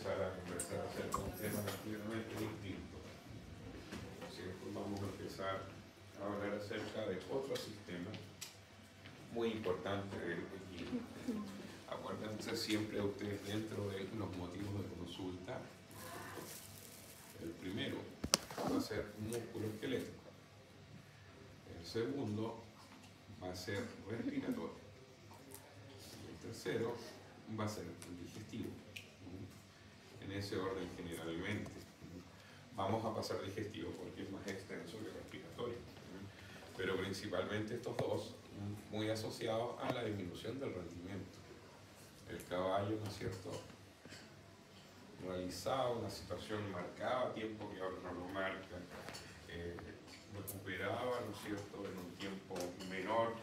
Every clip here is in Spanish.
empezar a conversar acerca de un tema completamente distinto. ¿Cierto? Vamos a empezar a hablar acerca de otro sistema muy importante del equino. Acuérdense siempre ustedes dentro de los motivos de consulta. El primero va a ser músculo esquelético. El segundo va a ser respiratorio. Y el tercero va a ser digestivo. En ese orden generalmente. Vamos a pasar digestivo porque es más extenso que respiratorio. Pero principalmente estos dos muy asociados a la disminución del rendimiento. El caballo, ¿no es cierto?, realizaba una situación marcada a tiempo que ahora no lo marca, recuperaba, ¿no es cierto?, en un tiempo menor,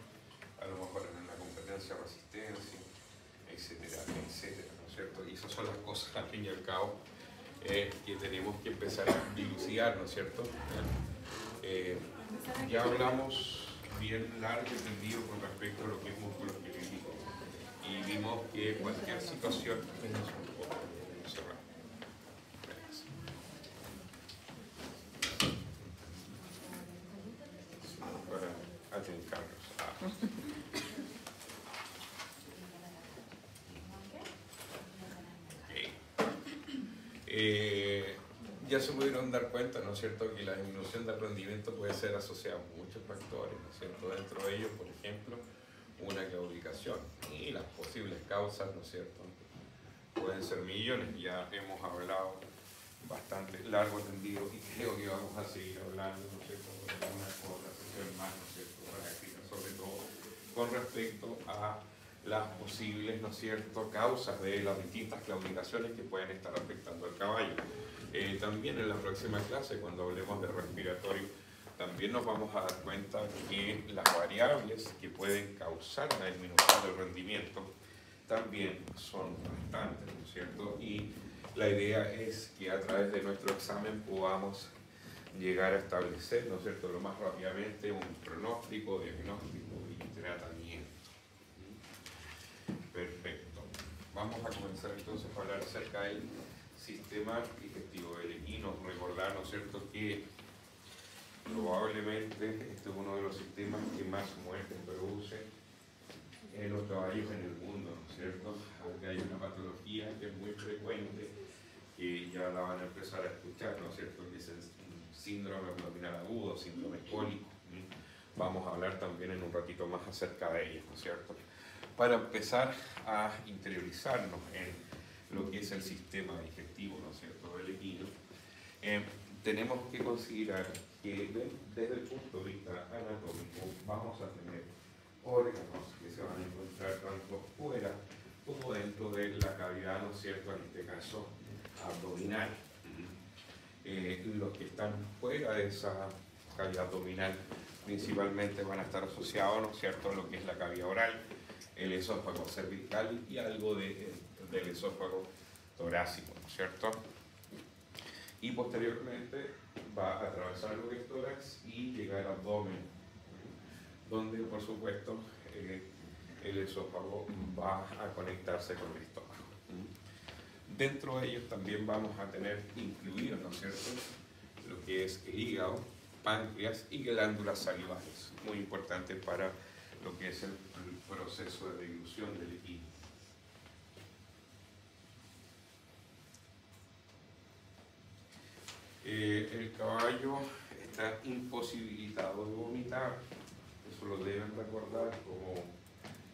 a lo mejor en la competencia resistencia, etcétera, etcétera, ¿no es cierto? Y esas son las cosas, al fin y al cabo, que tenemos que empezar a dilucidar, ¿no es cierto? Ya hablamos bien largo y tendido con respecto a lo que es músculo esquelético y vimos que cualquier situación para atencarnos ya se pudieron dar cuenta, ¿no es cierto?, que la disminución del rendimiento puede ser asociada a muchos factores, ¿no es cierto?, dentro de ellos, por ejemplo, una claudicación, y las posibles causas, ¿no es cierto?, pueden ser millones. Ya hemos hablado bastante largo, tendido, y creo que vamos a seguir hablando, ¿no es cierto?, por una otra sesión más, ¿no es cierto?, práctica, sobre todo con respecto a las posibles, ¿no es cierto?, causas de las distintas claudicaciones que pueden estar afectando al caballo. También en la próxima clase, cuando hablemos de respiratorio, también nos vamos a dar cuenta que las variables que pueden causar una disminución del rendimiento también son bastantes, ¿no es cierto? Y la idea es que a través de nuestro examen podamos llegar a establecer, ¿no es cierto?, lo más rápidamente un pronóstico, diagnóstico y tratamiento. Perfecto. Vamos a comenzar entonces a hablar acerca del sistema digestivo del equino. Recordar, ¿no es cierto?, que probablemente este es uno de los sistemas que más muertes produce en los caballos en el mundo, ¿no es cierto? Aunque hay una patología que es muy frecuente, que ya la van a empezar a escuchar, ¿no es cierto?, que es el síndrome abdominal agudo, síndrome cólico. Vamos a hablar también en un ratito más acerca de ellos, ¿no es cierto?, para empezar a interiorizarnos en lo que es el sistema digestivo, ¿no es cierto?, del equino. Tenemos que considerar que desde el punto de vista anatómico vamos a tener órganos que se van a encontrar tanto fuera como dentro de la cavidad, ¿no es cierto?, en este caso abdominal. Los que están fuera de esa cavidad abdominal principalmente van a estar asociados, ¿no es cierto?, a lo que es la cavidad oral, el esófago cervical y algo del esófago torácico, ¿no es cierto? Y posteriormente va a atravesar lo que es tórax y llegar al abdomen, donde por supuesto el esófago va a conectarse con el estómago. Dentro de ellos también vamos a tener incluido, ¿no es cierto?, lo que es el hígado, páncreas y glándulas salivares, muy importante para lo que es el proceso de dilución del equino. El caballo está imposibilitado de vomitar, eso lo deben recordar como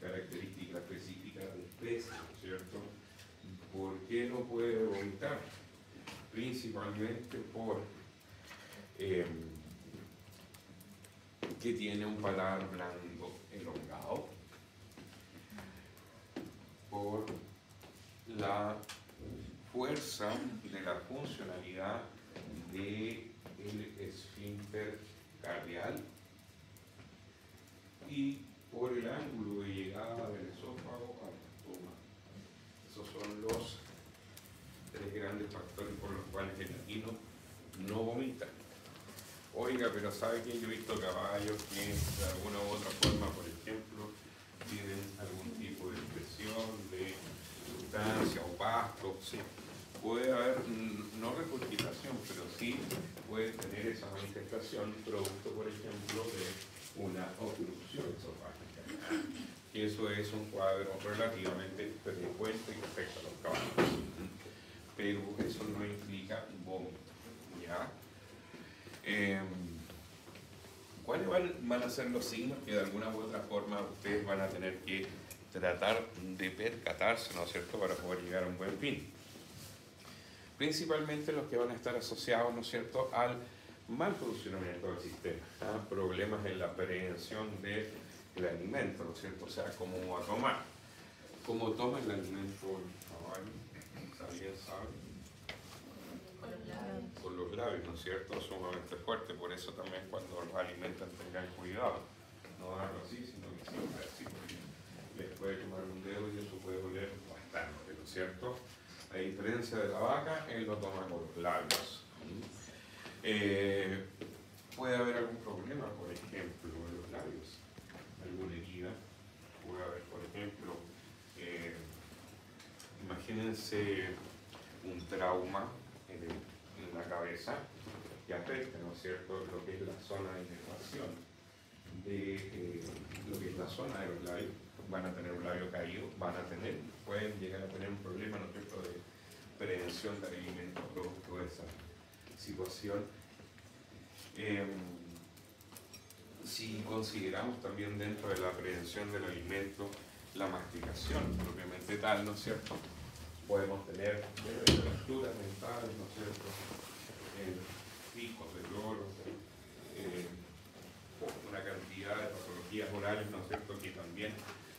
característica específica de especie, ¿no es cierto? ¿Por qué no puede vomitar? Principalmente por que tiene un paladar blando elongado, por la fuerza de la funcionalidad del esfínter cardial y por el ángulo de llegada del esófago al estómago. Esos son los tres grandes factores por los cuales el equino no vomita. Oiga, pero ¿sabe que yo he visto caballos que de alguna u otra forma, por ejemplo, tienen algún tipo de infección de sustancia o pasto? Sí, puede haber, no regurgitación, pero sí puede tener esa manifestación producto, por ejemplo, de una obstrucción esofágica. Y eso es un cuadro relativamente frecuente que afecta a los caballos. Pero eso no implica vómito, ¿ya? ¿Cuáles van a ser los signos que de alguna u otra forma ustedes van a tener que tratar de percatarse, ¿no es cierto?, para poder llegar a un buen fin? Principalmente los que van a estar asociados, ¿no es cierto?, al mal funcionamiento del sistema, ¿ah? Problemas en la prevención del alimento, ¿no es cierto?, o sea, cómo va a tomar. ¿Cómo toma el alimento el caballo? ¿Alguien sabe? Con los labios, ¿no es cierto?, sumamente fuerte, por eso también cuando los alimentan tengan cuidado, no darlo así, sino que siempre así, porque les puede tomar un dedo y eso puede doler bastante, ¿no es cierto? A diferencia de la vaca, él lo toma con los labios. Puede haber algún problema, por ejemplo, en los labios, alguna herida, puede haber, por ejemplo, imagínense un trauma en la cabeza que afecta, ¿no es cierto?, lo que es la zona de inervación de lo que es la zona de los labios. Van a tener un labio caído, pueden llegar a tener un problema, ¿no es cierto?, de prevención de alimentos producto de esa situación. Si consideramos también dentro de la prevención del alimento la masticación propiamente tal, ¿no es cierto?, podemos tener fracturas mentales, ¿no es cierto?, picos de loro, una cantidad de patologías orales, ¿no es cierto?, que también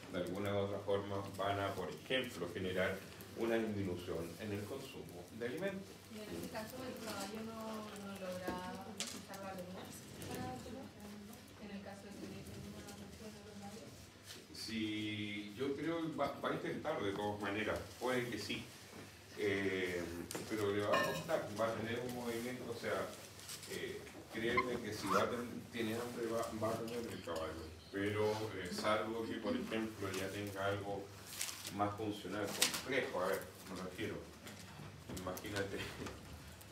de alguna u otra forma van a, por ejemplo, generar una disminución en el consumo de alimentos. Y en este caso el caballo no logra usar la lengua para hacerlo, en el caso de que tenga una afección de los labios. Sí, yo creo que va a intentar de todas maneras, puede que sí, pero le va a costar, va a tener un movimiento, o sea, créeme que si tiene hambre va a tener el caballo, pero salvo que, por ejemplo, ya tenga algo más funcional, complejo, a ver, me refiero, imagínate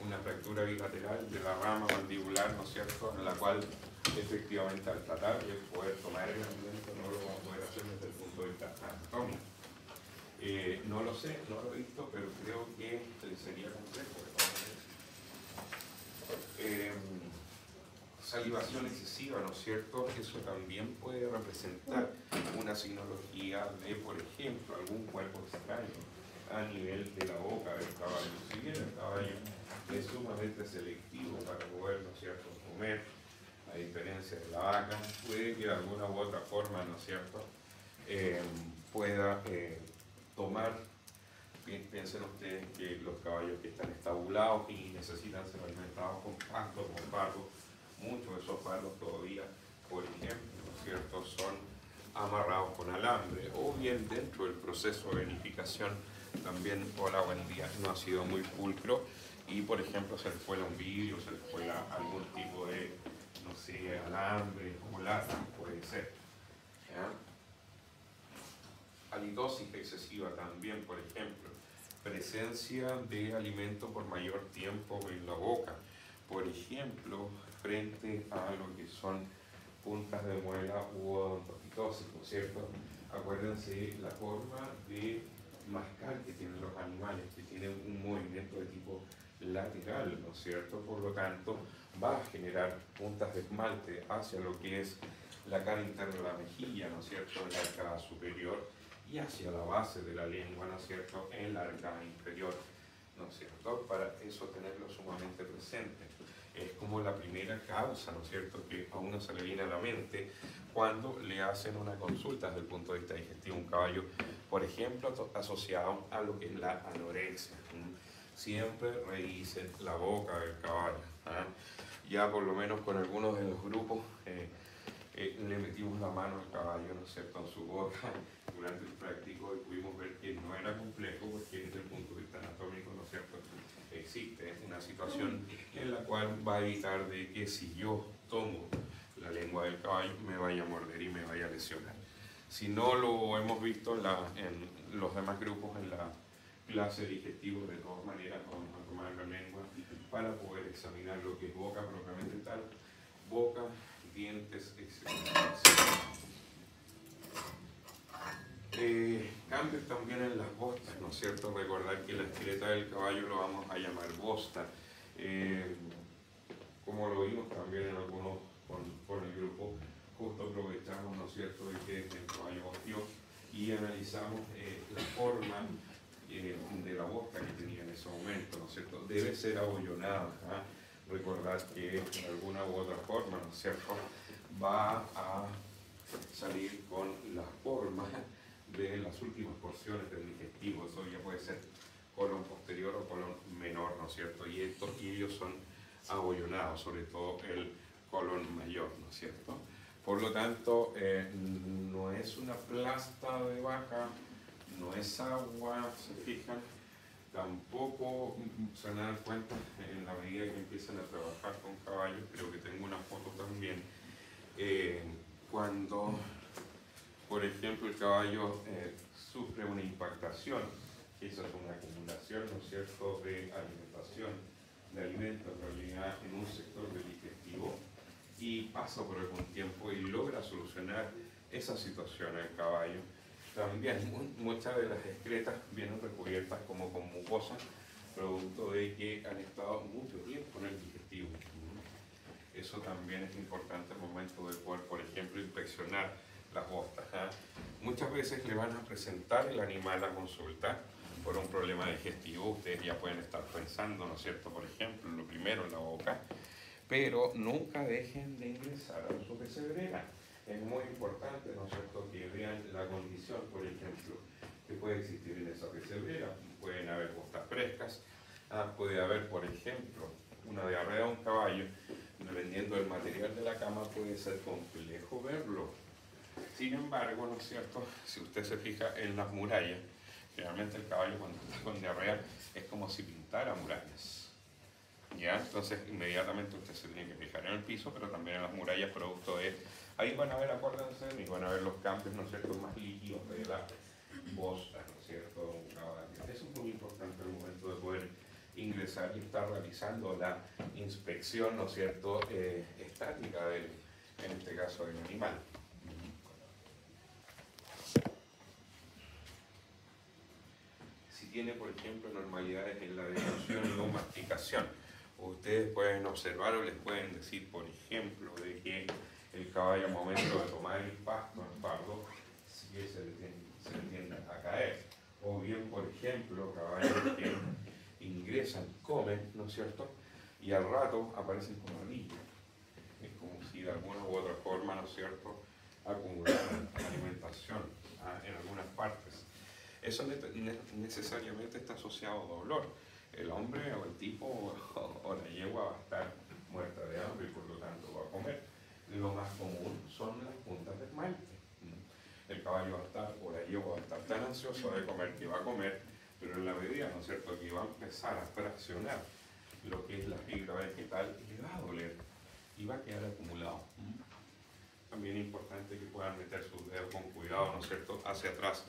una fractura bilateral de la rama mandibular, ¿no es cierto?, en la cual efectivamente al tratar de poder tomar el alimento no lo va a poder hacer desde el punto de vista anatómico. No lo sé, no lo he visto, pero creo que sería complejo de todas maneras. Salivación excesiva, ¿no es cierto? Eso también puede representar una signología de, por ejemplo, algún cuerpo extraño a nivel de la boca del caballo. Si bien el caballo es sumamente selectivo para poder, ¿no es cierto?, comer, a diferencia de la vaca, puede que de alguna u otra forma, ¿no es cierto?, pueda tomar. Piensen ustedes que los caballos que están estabulados y necesitan ser alimentados con pasto, con fardo, muchos de esos fardos todavía, por ejemplo, ¿no es cierto?, son amarrados con alambre, o bien dentro del proceso de vinificación también, hola, buen día, no ha sido muy pulcro y, por ejemplo, se les cuela un vidrio, se les cuela algún tipo de, no sé, alambre o lata, puede ser. ¿Ya? Halitosis excesiva también, por ejemplo, presencia de alimento por mayor tiempo en la boca, por ejemplo, frente a lo que son puntas de muela u odontocitosis, ¿no es cierto? Acuérdense la forma de mascar que tienen los animales, que tienen un movimiento de tipo lateral, ¿no es cierto? Por lo tanto, va a generar puntas de esmalte hacia lo que es la cara interna de la mejilla, ¿no es cierto?, en la arcada superior, y hacia la base de la lengua, ¿no es cierto?, en la arcada inferior, ¿no es cierto?, para eso tenerlo sumamente presente. Es como la primera causa, ¿no es cierto?, que a uno se le viene a la mente cuando le hacen una consulta desde el punto de vista digestivo a un caballo, por ejemplo, asociado a lo que es la anorexia. Siempre revisen la boca del caballo. Ya por lo menos con algunos de los grupos le metimos la mano al caballo, ¿no es cierto?, en su boca durante el práctico y pudimos ver que no era complejo porque desde el punto de vista anatómico, ¿no es cierto?, existe una situación en la cual va a evitar de que si yo tomo la lengua del caballo me vaya a morder y me vaya a lesionar. Si no lo hemos visto en los demás grupos en la clase digestivo, de todas maneras para poder examinar lo que es boca propiamente tal, boca, dientes, etc. Cambios también en las bostas, ¿no es cierto? Recordar que la esqueleta del caballo lo vamos a llamar bosta. Como lo vimos también en algunos con el grupo, justo aprovechamos, ¿no es cierto?, de que el caballo bosteó y analizamos la forma de la bosta que tenía en ese momento, ¿no es cierto? Debe ser abollonada, ¿eh? Recordar que de alguna u otra forma, ¿no es cierto?, va a salir con la forma de las últimas porciones del digestivo. Eso ya puede ser colon posterior o colon menor, ¿no es cierto? Y ellos son abollonados, sobre todo el colon mayor, ¿no es cierto? Por lo tanto, no es una plasta de vaca, no es agua, se fijan, tampoco se van a dar cuenta en la medida que empiezan a trabajar con caballos. Creo que tengo una foto también, cuando, por ejemplo, el caballo sufre una impactación, que eso es una acumulación, ¿no es cierto?, de alimentación, de alimentos en realidad en un sector del digestivo, y pasa por algún tiempo y logra solucionar esa situación al caballo. También muchas de las excretas vienen recubiertas como con mucosa, producto de que han estado mucho tiempo en el digestivo. Eso también es importante al momento de poder, por ejemplo, inspeccionar las bostas, ¿eh? Muchas veces le van a presentar el animal a consulta por un problema digestivo. Ustedes ya pueden estar pensando, ¿no es cierto?, por ejemplo, lo primero en la boca, pero nunca dejen de ingresar a su pesebrera. Es muy importante, ¿no es cierto?, que vean la condición, por ejemplo, que puede existir en esa pesebrera. Pueden haber bostas frescas, puede haber, por ejemplo, una diarrea de un caballo. Dependiendo del material de la cama puede ser complejo verlo. Sin embargo, ¿no es cierto?, si usted se fija en las murallas, generalmente el caballo cuando está con diarrea es como si pintara murallas. ¿Ya? Entonces inmediatamente usted se tiene que fijar en el piso, pero también en las murallas, producto de... Ahí van a ver, acuérdense, y van a ver los cambios, ¿no es cierto?, más líquidos de la bosta, ¿no es cierto?, un caballo. Eso es muy importante al momento de poder ingresar y estar realizando la inspección, ¿no es cierto?, estática del, en este caso, del animal. Si tiene, por ejemplo, normalidades en la deglución o masticación, ustedes pueden observar o les pueden decir, por ejemplo, de que el caballo al momento de tomar el pasto en fardo, sí que se le tiende a caer. O bien, por ejemplo, caballos que ingresan, comen, ¿no es cierto?, y al rato aparecen con anillos. Es como si de alguna u otra forma, ¿no es cierto?, acumularan alimentación en algunas partes. Eso necesariamente está asociado a dolor. El hombre o el tipo o la yegua va a estar muerta de hambre y por lo tanto va a comer. Lo más común son las puntas de esmalte. El caballo va a estar, o la yegua va a estar tan ansioso de comer que va a comer, pero en la medida, ¿no es cierto?, que va a empezar a fraccionar lo que es la fibra vegetal, le va a doler y va a quedar acumulado. También es importante que puedan meter sus dedos con cuidado, ¿no es cierto?, hacia atrás,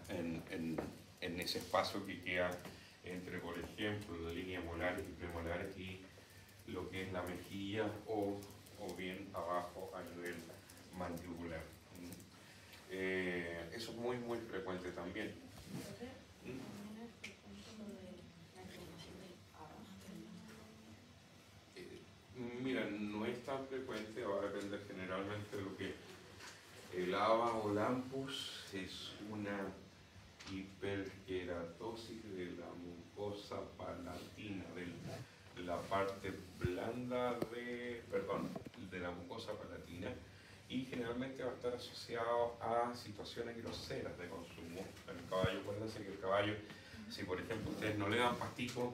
en ese espacio que queda entre, por ejemplo, la línea molares y premolares y lo que es la mejilla o bien abajo a nivel mandibular. Eso es muy, muy frecuente también. Mira, no es tan frecuente, va a depender generalmente de lo que el ABA o lampus es una hiperkeratosis de la mucosa palatina, de la parte blanda de la mucosa palatina, y generalmente va a estar asociado a situaciones groseras de consumo. El caballo, acuérdense que el caballo, si por ejemplo ustedes no le dan pastito,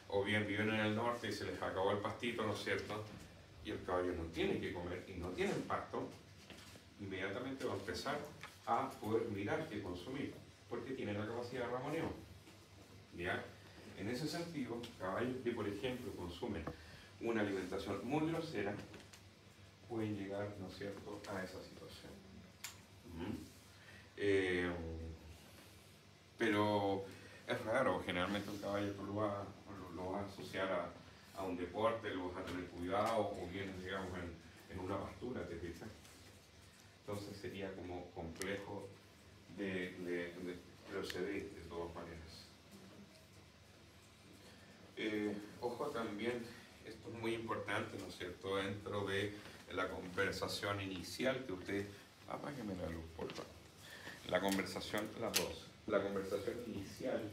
o bien viven en el norte y se les acabó el pastito, ¿no es cierto?, y el caballo no tiene que comer y no tiene pasto, inmediatamente va a empezar a poder mirar qué consumir, porque tiene la capacidad de ramoneo. ¿Ya? En ese sentido, caballos que, por ejemplo, consumen una alimentación muy grosera, pueden llegar, ¿no es cierto?, a esa situación. Pero es raro, generalmente un caballo tú lo lo vas a asociar a un deporte, lo vas a tener cuidado, o bien, digamos, en una pastura, ¿te fijas? Entonces sería como complejo de proceder de todas maneras. Ojo también, esto es muy importante, ¿no es cierto?, dentro de la conversación inicial que usted... Apágueme la luz, por favor. La conversación inicial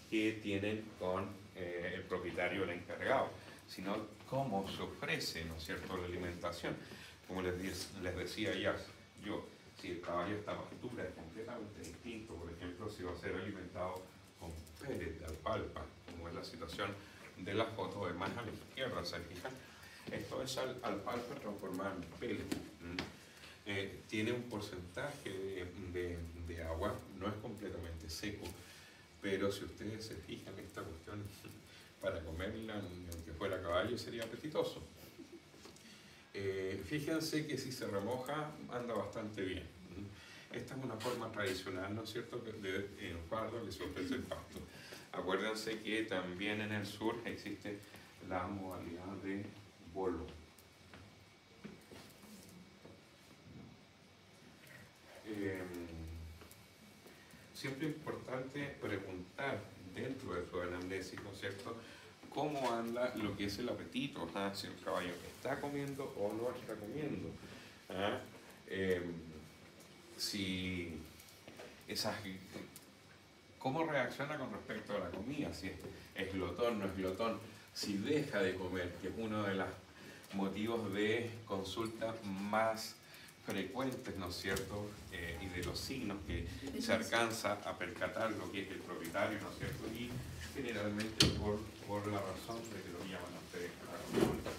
que tienen con el propietario o el encargado, sino cómo se ofrece, ¿no es cierto?, la alimentación. Como les decía ya, si el caballo está a pastura es completamente distinto. Por ejemplo, si va a ser alimentado con pellet de alfalfa, como es la situación de la foto de más a la izquierda, ¿se fijan? Esto es alfalfa transformada en pellet. Tiene un porcentaje de agua, no es completamente seco, pero si ustedes se fijan, esta cuestión para comerla, aunque fuera caballo, sería apetitoso. Fíjense que si se remoja, anda bastante bien. Esta es una forma tradicional, ¿no es cierto?, de fardo que se ofrece el pasto. Acuérdense que también en el sur existe la modalidad de bolo. Siempre es importante preguntar dentro de su anamnesis, ¿no es cierto?, cómo anda lo que es el apetito, si el caballo está comiendo o no está comiendo. Si cómo reacciona con respecto a la comida, si es glotón, no es glotón, si deja de comer, que es uno de los motivos de consulta más frecuentes, ¿no es cierto?, y de los signos que se alcanza a percatar lo que es el propietario, ¿no es cierto?, y generalmente por la razón de que lo llaman a ustedes a la consulta.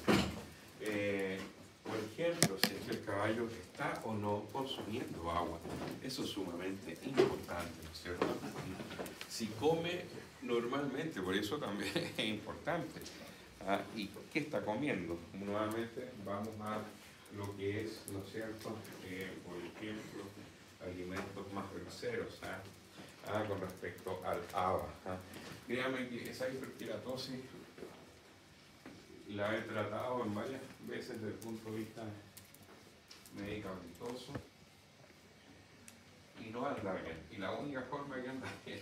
Por ejemplo, si es que el caballo está o no consumiendo agua, eso es sumamente importante, ¿no es cierto? Si come normalmente, por eso también es importante. ¿Y qué está comiendo? Nuevamente vamos a lo que es, ¿no es cierto?, por ejemplo, alimentos más groseros, con respecto al haba. Créanme que esa hiperkeratosis la he tratado en varias veces desde el punto de vista medicamentoso y no anda bien. Y la única forma que anda bien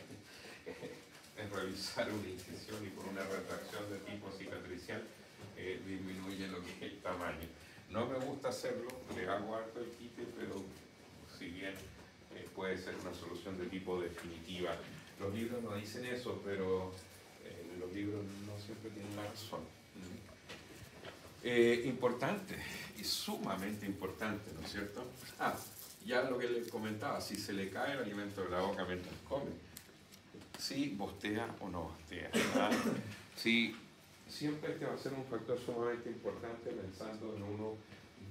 es realizar una incisión, y por una retracción de tipo cicatricial disminuye lo que es el tamaño. No me gusta hacerlo, le hago harto el quite, pero si bien puede ser una solución de tipo definitiva. Los libros no dicen eso, pero los libros no siempre tienen la razón. Importante, y sumamente importante, ¿no es cierto? Ya lo que les comentaba, si se le cae el alimento de la boca mientras come, si bostea o no bostea. Si siempre este va a ser un factor sumamente importante, pensando en uno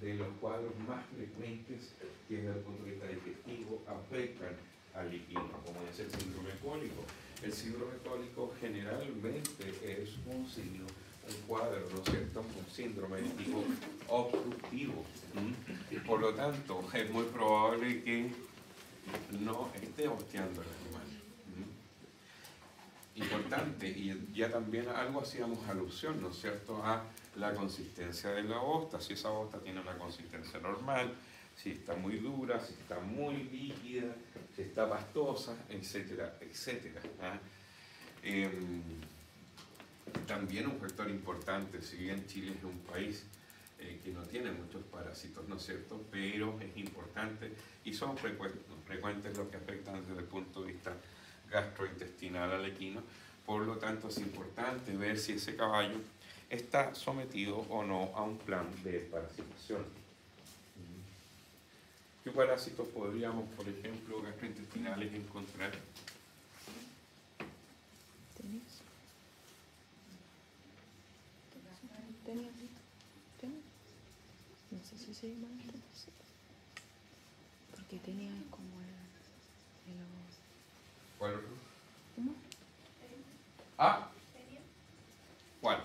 de los cuadros más frecuentes que desde el punto de vista digestivo afectan al equino, como es el síndrome cólico. El síndrome cólico generalmente es un signo, un cuadro, ¿no es cierto?, un síndrome de tipo obstructivo. Por lo tanto, es muy probable que no esté bosteando el animal. Importante, y ya también algo hacíamos alusión, ¿no es cierto?, a la consistencia de la bosta. Si esa bosta tiene una consistencia normal, si está muy dura, si está muy líquida, si está pastosa, etcétera, etcétera. También un factor importante, si bien Chile es un país que no tiene muchos parásitos, ¿no es cierto?, pero es importante y son frecuentes los que afectan desde el punto de vista gastrointestinal al equino. Por lo tanto, es importante ver si ese caballo está sometido o no a un plan de desparasitación. ¿Qué parásitos podríamos, por ejemplo, gastrointestinales encontrar? No sé si se llama porque tenía como el ¿Cuál otro? ¿Cómo? ¿Cuál?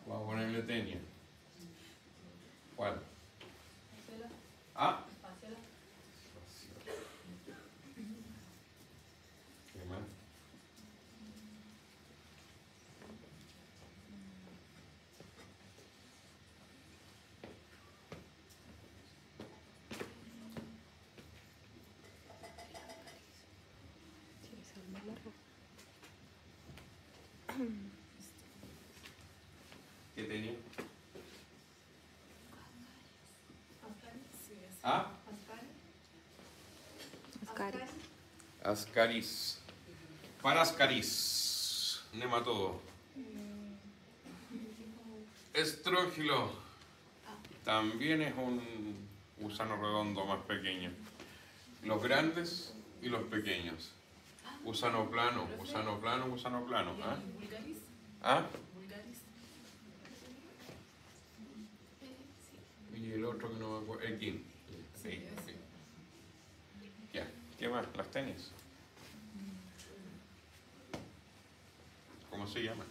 Vamos a ponerle tenia. ¿Cuál? ¿Qué más? Ascaris. Parascaris. Nematodo. Estrógilo. También es un gusano redondo más pequeño. Los grandes y los pequeños. Gusano plano, gusano plano, gusano plano. ¿Ah? ¿Vulgaris? ¿Ah? ¿Vulgaris? Y el otro que no me acuerdo, Equin. Sí, sí. Ya, ¿qué más? Las tenis. ¿Cómo se llama?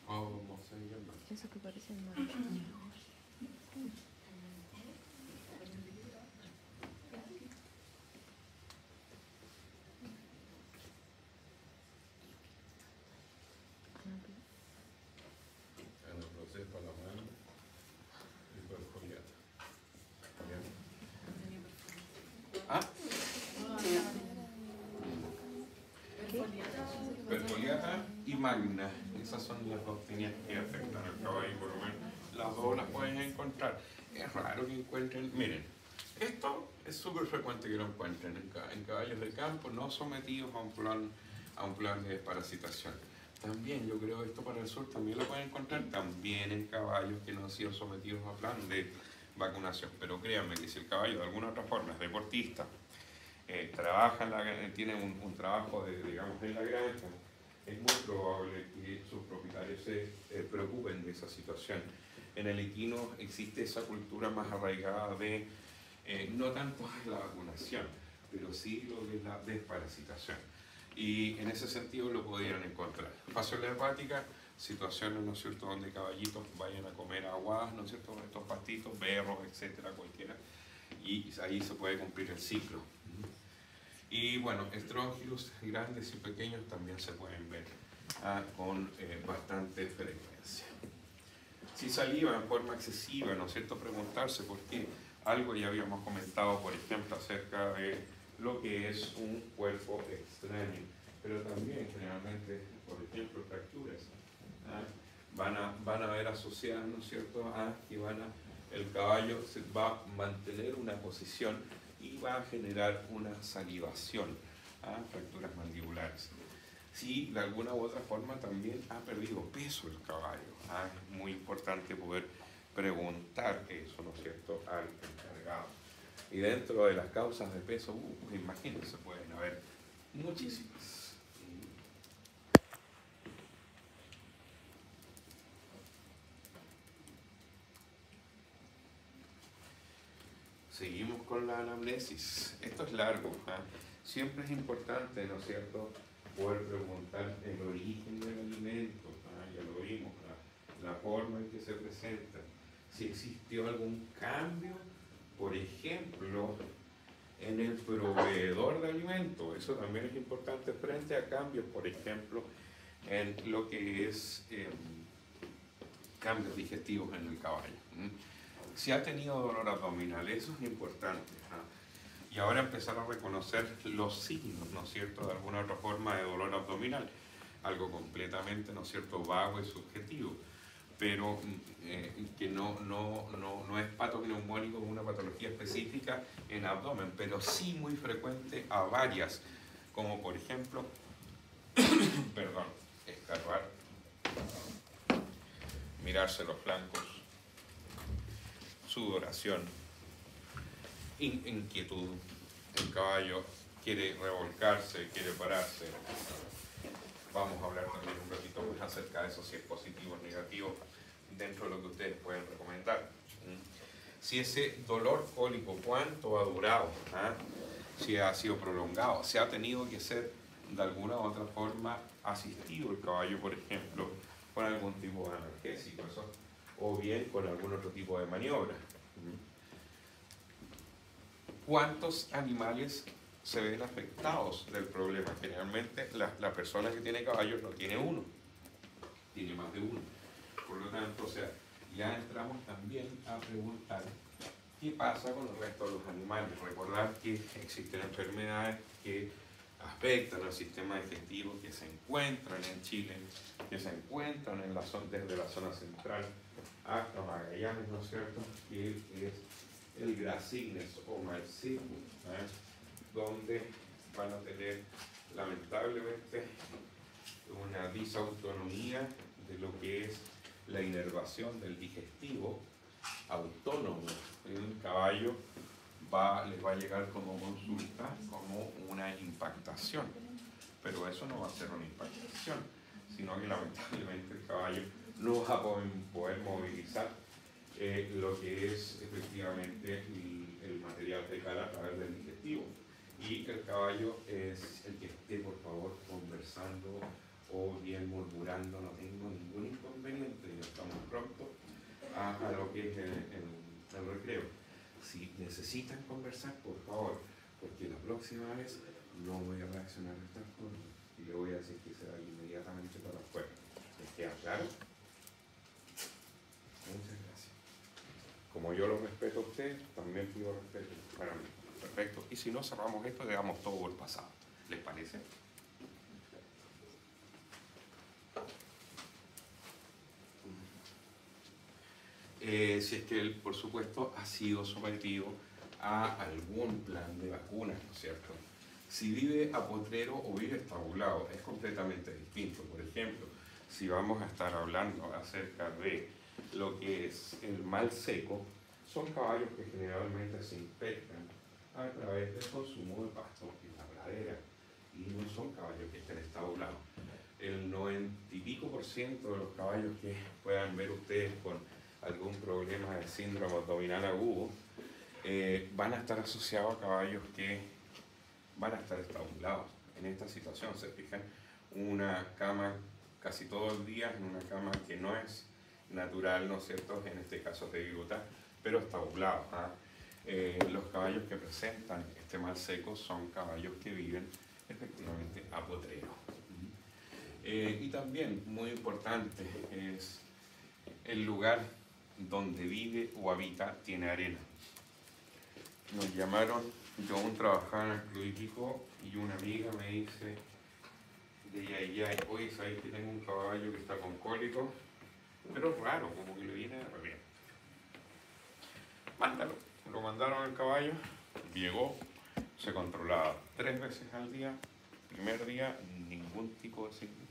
¿Cómo se llama? Eso que parece mal. En el proceso para la mano y perfoliata. ¿Ah? Perfoliata y magna. Esas son las dos líneas que afectan al caballo, por lo menos. Las dos las pueden encontrar. Es raro que encuentren. Miren, esto es súper frecuente que lo encuentren en caballos de campo no sometidos a un plan de desparasitación. También yo creo esto para el sur también lo pueden encontrar también en caballos que no han sido sometidos a plan de vacunación. Pero créanme que si el caballo de alguna otra forma es deportista, trabaja tiene un trabajo digamos en la granja, es muy probable que sus propietarios se preocupen de esa situación. En el equino existe esa cultura más arraigada de no tanto de la vacunación, pero sí lo de la desparasitación. Y en ese sentido lo podrían encontrar. Fasciola hepática, situaciones, ¿no es cierto?, donde caballitos vayan a comer aguadas, ¿no es cierto?, estos pastitos, berros, etcétera, cualquiera, y ahí se puede cumplir el ciclo. Y bueno, estrógilos grandes y pequeños también se pueden ver con bastante frecuencia. Si saliva en forma excesiva, ¿no es cierto?, preguntarse por qué. Algo ya habíamos comentado, por ejemplo, acerca de lo que es un cuerpo extraño, pero también generalmente, por ejemplo, fracturas van a ver asociadas, ¿no es cierto?, a que el caballo va a mantener una posición y va a generar una salivación, fracturas mandibulares. Si de alguna u otra forma también ha perdido peso el caballo, es muy importante poder preguntar eso, ¿no es cierto?, al encargado. Y dentro de las causas de peso, imagínense, pueden haber muchísimas. Seguimos con la anamnesis. Esto es largo. Siempre es importante, ¿no es cierto?, poder preguntar el origen del alimento. Ya lo vimos, la forma en que se presenta. Si existió algún cambio, por ejemplo, en el proveedor de alimentos. Eso también es importante frente a cambios, por ejemplo, en lo que es cambios digestivos en el caballo. Si ha tenido dolor abdominal, eso es importante. Y ahora empezar a reconocer los signos, ¿no es cierto?, de alguna otra forma de dolor abdominal. Algo completamente, ¿no es cierto?, vago y subjetivo, pero que no es patogneumónico con una patología específica en abdomen, pero sí muy frecuente a varias, como por ejemplo, perdón, escarbar, mirarse los flancos, sudoración, inquietud, el caballo quiere revolcarse, quiere pararse. Vamos a hablar también un ratito más acerca de eso, si es positivo o negativo, dentro de lo que ustedes pueden recomendar. Si ese dolor cólico, ¿cuánto ha durado? Si ha sido prolongado, si ha tenido que ser de alguna u otra forma asistido el caballo, por ejemplo, con algún tipo de analgésico, o bien con algún otro tipo de maniobra. ¿Cuántos animales se ven afectados del problema? Generalmente la persona que tiene caballos no tiene uno, tiene más de uno. Por lo tanto, o sea, ya entramos también a preguntar qué pasa con el resto de los animales. Recordar que existen enfermedades que afectan al sistema digestivo que se encuentran en Chile, que se encuentran en desde la zona central hasta Magallanes, ¿no es cierto?, que es el Gracines o Marcipus, donde van a tener lamentablemente una disautonomía de lo que es la inervación del digestivo autónomo. El caballo les va a llegar como consulta como una impactación, pero eso no va a ser una impactación, sino que lamentablemente el caballo no va a poder movilizar lo que es efectivamente el material fecal a través del digestivo. Y el caballo es el que esté, por favor, conversando o bien murmurando, no tengo ningún inconveniente, ya estamos pronto a lo que es el recreo. Si necesitan conversar, por favor, porque la próxima vez no voy a reaccionar de esta forma y le voy a decir que se vaya inmediatamente para afuera. ¿Les queda claro? Muchas gracias. Como yo lo respeto a ustedes, también pido respeto para mí. Perfecto. Y si no, cerramos esto y dejamos todo por pasado. ¿Les parece? Si es que él, por supuesto, ha sido sometido a algún plan de vacunas, ¿no es cierto? Si vive a potrero o vive estabulado, es completamente distinto. Por ejemplo, si vamos a estar hablando acerca de lo que es el mal seco, son caballos que generalmente se infectan a través del consumo de pasto en la pradera y no son caballos que estén estabulados. El 90 y pico % de los caballos que puedan ver ustedes con algún problema de síndrome abdominal agudo van a estar asociados a caballos que van a estar estabulados. En esta situación, se fijan, una cama casi todo el día, en una cama que no es natural, ¿no es cierto?, en este caso de viruta, pero estabulado. Los caballos que presentan este mal seco son caballos que viven efectivamente a potrero. Y también, muy importante, es el lugar donde vive o habita tiene arena. Nos llamaron, yo aún trabajaba en el club hípico y una amiga me dice de Yayay, oye, ¿sabes que tengo un caballo que está con cólico? Pero es raro, como que le viene de repente. Mándalo. Lo mandaron al caballo, llegó, se controlaba 3 veces al día. Primer día, ningún tipo de signo.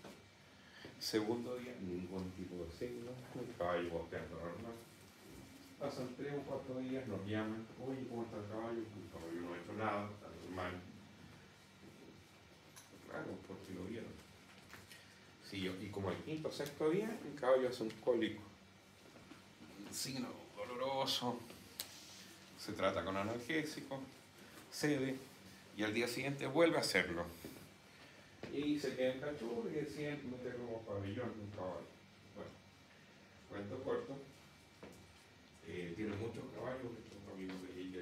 Segundo día, ningún tipo de signo. El caballo boteando normal. Pasan 3 o 4 días, nos llaman, oye, ¿cómo está el caballo? El caballo no ha hecho nada, está normal. Claro, porque lo vieron. Sí, y como el quinto o sexto día, el caballo hace un cólico. Signo doloroso. Se trata con analgésico, cede y al día siguiente vuelve a hacerlo. Y se queda en cachorro y deciden meterlo como pabellón en un caballo. Bueno, cuento corto. Tiene muchos caballos, estos amigos de ella.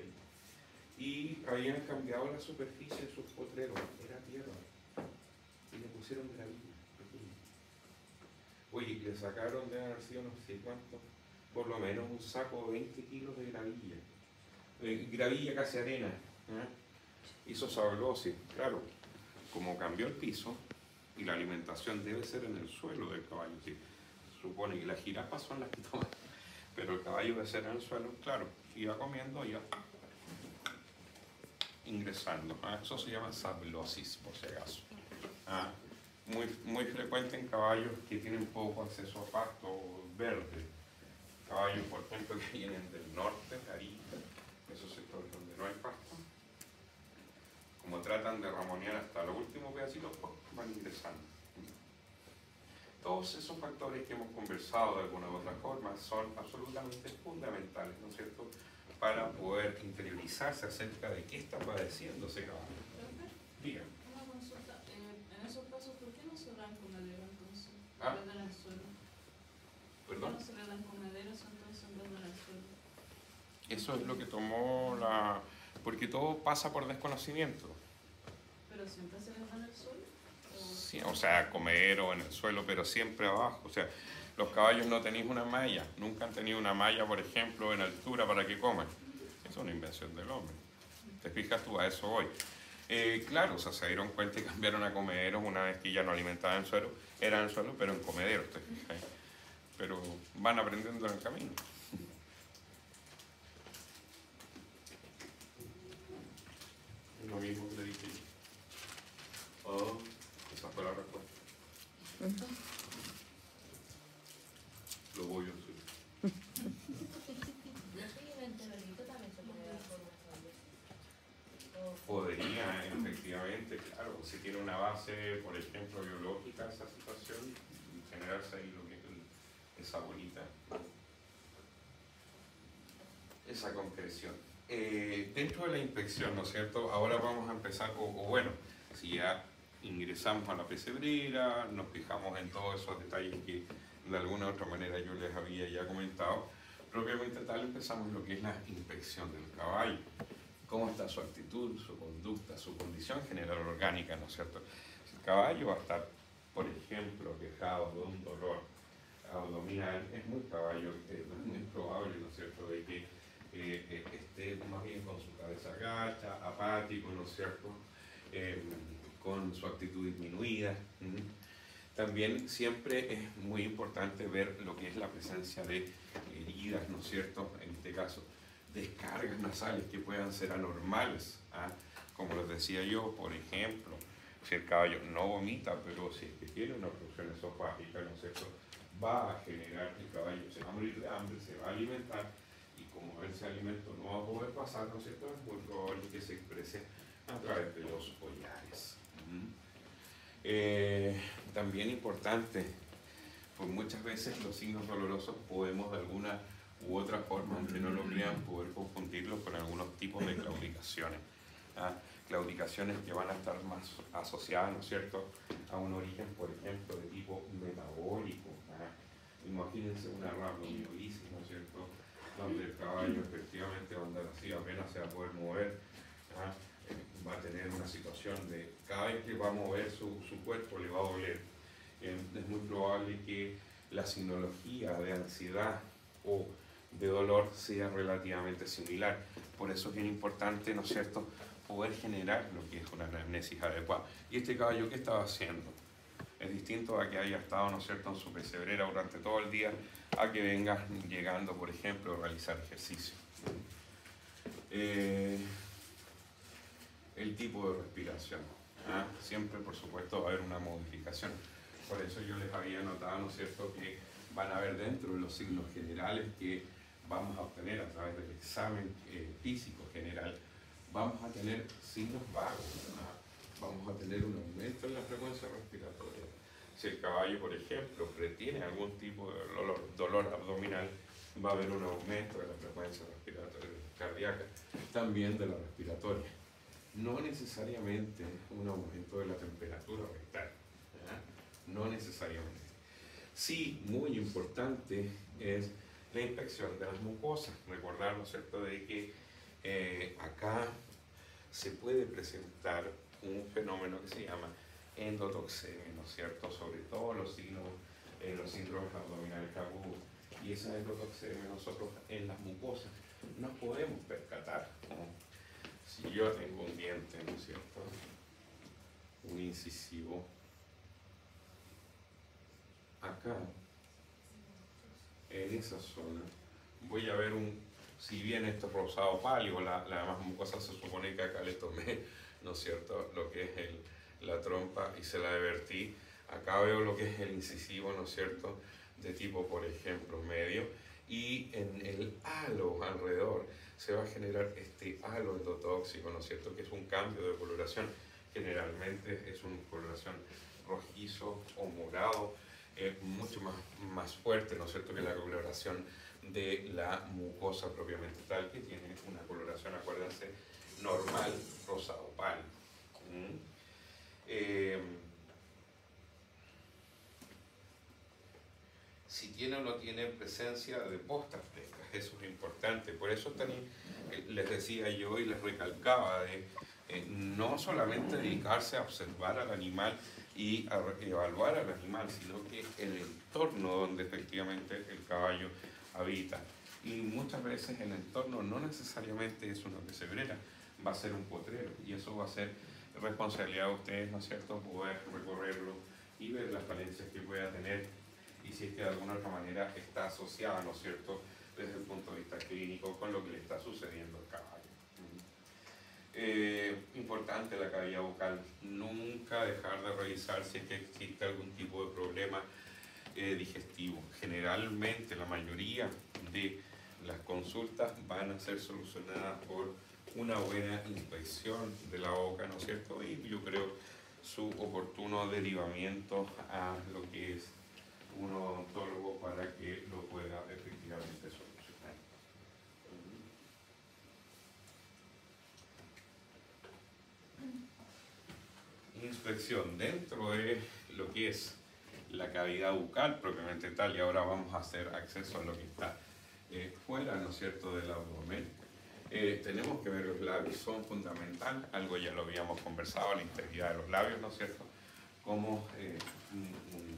Y habían cambiado la superficie de sus potreros, era tierra. Y le pusieron gravilla. Oye, le sacaron de haber sido no sé cuánto, por lo menos un saco de 20 kilos de gravilla. Gravilla casi arena. Hizo sablosis, claro, como cambió el piso y la alimentación debe ser en el suelo del caballo, ¿sí? Se supone que las jirafas son las que toman, pero el caballo debe ser en el suelo, claro, iba comiendo y iba ingresando. Eso se llama sablosis, por si acaso. Muy frecuente en caballos que tienen poco acceso a pasto verde. Caballos, por ejemplo, que vienen del norte, de Arica, esos sectores donde no hay pasto, como tratan de ramonear hasta los últimos pedacitos, pues van ingresando. Todos esos factores que hemos conversado de alguna u otra forma son absolutamente fundamentales, ¿no es cierto?, para poder interiorizarse acerca de qué está padeciendo ese caballo. Dígame. Una consulta, en esos casos, ¿por qué no se dan comederos entonces? ¿Ah? En vez del suelo. ¿Por qué ¿Perdón? no se le dan comederos entonces en vez del suelo? Eso es lo que tomó la... porque todo pasa por desconocimiento. ¿Pero siempre se les da en el suelo? Sí, o sea, comer o en el suelo, pero siempre abajo. O sea, los caballos no tenéis una malla, nunca han tenido una malla, por ejemplo, en altura para que coman. Eso es una invención del hombre. ¿Te fijas tú? A eso voy. Claro, o sea, se dieron cuenta y cambiaron a comederos una vez que ya no alimentaban en suelo, era en suelo, pero en comederos, ¿te fijas? Pero van aprendiendo en el camino. Lo mismo que le dije yo. Oh, esa fue la respuesta. Lo voy a hacer. Podría, efectivamente, claro, si tiene una base, por ejemplo, biológica esa situación, generarse ahí lo que es esa bonita, esa concreción. Dentro de la inspección, ¿no es cierto? Ahora vamos a empezar, o bueno, si ya ingresamos a la pesebrera, nos fijamos en todos esos detalles que de alguna u otra manera yo les había ya comentado, propiamente tal empezamos lo que es la inspección del caballo. Cómo está su actitud, su conducta, su condición general orgánica, ¿no es cierto? Si el caballo va a estar, por ejemplo, quejado de un dolor abdominal, es muy probable, ¿no es cierto?, de que esté más bien con su cabeza gacha, apático, ¿no es cierto?, con su actitud disminuida. También siempre es muy importante ver lo que es la presencia de heridas, ¿no es cierto?, en este caso, descargas nasales que puedan ser anormales, como les decía yo, por ejemplo, si el caballo no vomita, pero si es que tiene una obstrucción esofágica, ¿no es cierto?, va a generar que el caballo se va a morir de hambre, se va a alimentar, y como ese alimento no va a poder pasar, ¿no es cierto?, es muy probable que se exprese a través de los collares. También importante, pues muchas veces los signos dolorosos podemos de alguna u otra forma, aunque no lo crean, poder confundirlos con algunos tipos de claudicaciones. Claudicaciones que van a estar más asociadas, ¿no es cierto?, a un origen, por ejemplo, de tipo metabólico. Imagínense una rhabdomiolisis, ¿no es cierto?, donde el caballo efectivamente va a andar así, apenas se va a poder mover, va a tener una situación de cada vez que va a mover su cuerpo le va a doler. Es muy probable que la signología de ansiedad o de dolor sea relativamente similar. Por eso es bien importante, ¿no es cierto?, poder generar lo que es una anamnesis adecuada. ¿Y este caballo qué estaba haciendo? Es distinto a que haya estado, ¿no es cierto?, en su pesebrera durante todo el día, a que venga llegando, por ejemplo, a realizar ejercicio. El tipo de respiración. Siempre, por supuesto, va a haber una modificación. Por eso yo les había notado, ¿no es cierto?, que van a ver dentro de los signos generales que vamos a obtener a través del examen físico general, vamos a tener signos vagos, vamos a tener un aumento en la frecuencia respiratoria. Si el caballo, por ejemplo, pretiene algún tipo de dolor abdominal, va a haber un aumento de la frecuencia respiratoria cardíaca, también de la respiratoria. No necesariamente un aumento de la temperatura rectal, no necesariamente. Sí, muy importante es la inspección de las mucosas. Recordar, ¿no es cierto?, de que acá se puede presentar un fenómeno que se llama endotoxemia, ¿no es cierto?, sobre todo los síndromes abdominales agudos. Y esa endotoxemia nosotros en las mucosas nos podemos percatar, ¿no? Si yo tengo un diente, ¿no es cierto?, un incisivo, acá, en esa zona, voy a ver si bien esto es rosado pálido, la demás mucosa se supone que acá le tomé, ¿no es cierto?, lo que es la trompa y se la vertí. Acá veo lo que es el incisivo, ¿no es cierto?, de tipo, por ejemplo, medio, y en el halo alrededor se va a generar este halo endotóxico, ¿no es cierto?, que es un cambio de coloración. Generalmente es una coloración rojizo o morado, mucho más fuerte, ¿no es cierto?, que la coloración de la mucosa propiamente tal, que tiene una coloración, acuérdense, normal, rosado pálido. Si tiene o no tiene presencia de postas frescas, eso es importante. Por eso también les decía yo y les recalcaba de no solamente dedicarse a observar al animal y a evaluar al animal, sino que el entorno donde efectivamente el caballo habita. Y muchas veces el entorno no necesariamente es una pesebrera, va a ser un potrero, y eso va a ser responsabilidad de ustedes, ¿no es cierto?, poder recorrerlo y ver las falencias que pueda tener y si es que de alguna otra manera está asociada, ¿no es cierto?, desde el punto de vista clínico con lo que le está sucediendo al caballo. Importante la cavidad bucal, nunca dejar de revisar si es que existe algún tipo de problema digestivo. Generalmente la mayoría de las consultas van a ser solucionadas por una buena inspección de la boca, ¿no es cierto? Y yo creo su oportuno derivamiento a lo que es un odontólogo para que lo pueda efectivamente solucionar. Inspección dentro de lo que es la cavidad bucal propiamente tal, y ahora vamos a hacer acceso a lo que está fuera, ¿no es cierto?, del abdomen. Tenemos que ver los labios, son fundamental, algo ya lo habíamos conversado, la integridad de los labios, ¿no es cierto?, como un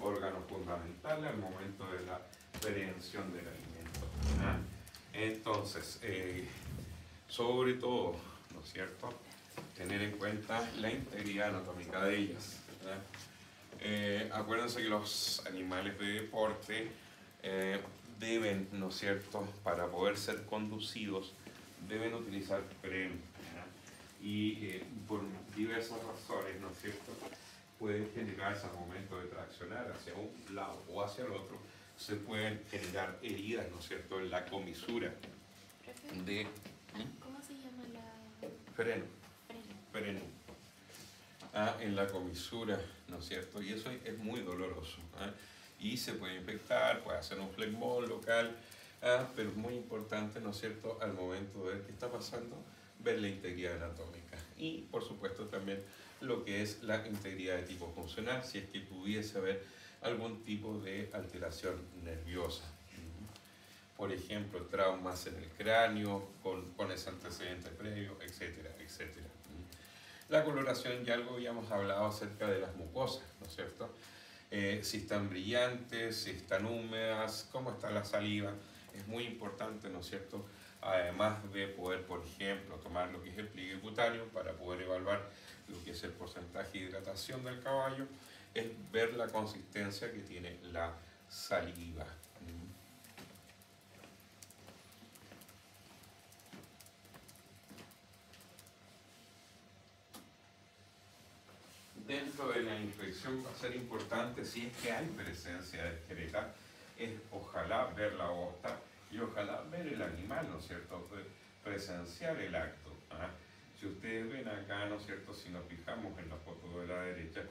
órgano fundamental al momento de la prevención del alimento. ¿Ah? Entonces, sobre todo, ¿no es cierto?, tener en cuenta la integridad anatómica de ellas. Acuérdense que los animales de deporte deben, ¿no es cierto?, para poder ser conducidos, deben utilizar freno. Y por diversas razones, ¿no es cierto?, pueden generarse al momento de traccionar hacia un lado o hacia el otro, se pueden generar heridas, ¿no es cierto?, en la comisura de... ¿Cómo se llama la...? Freno. Freno. En la comisura, ¿no es cierto? Y eso es muy doloroso. Y se puede infectar, puede hacer un flegmón local, pero es muy importante, ¿no es cierto?, al momento de ver qué está pasando, ver la integridad anatómica. Y, por supuesto, también lo que es la integridad de tipo funcional, si es que pudiese haber algún tipo de alteración nerviosa. Por ejemplo, traumas en el cráneo, con ese antecedente previo, etcétera, etcétera. La coloración, ya algo habíamos hablado acerca de las mucosas, ¿no es cierto? Si están brillantes, si están húmedas, cómo está la saliva, es muy importante, ¿no es cierto? Además de poder, por ejemplo, tomar lo que es el pliegue cutáneo para poder evaluar lo que es el porcentaje de hidratación del caballo, es ver la consistencia que tiene la saliva. Dentro de la infección va a ser importante, si es que hay presencia de excreta, es ojalá ver la bosta y ojalá ver el animal, ¿no es cierto?, presenciar el acto. Si ustedes ven acá, ¿no es cierto?, si nos fijamos en la foto de la derecha,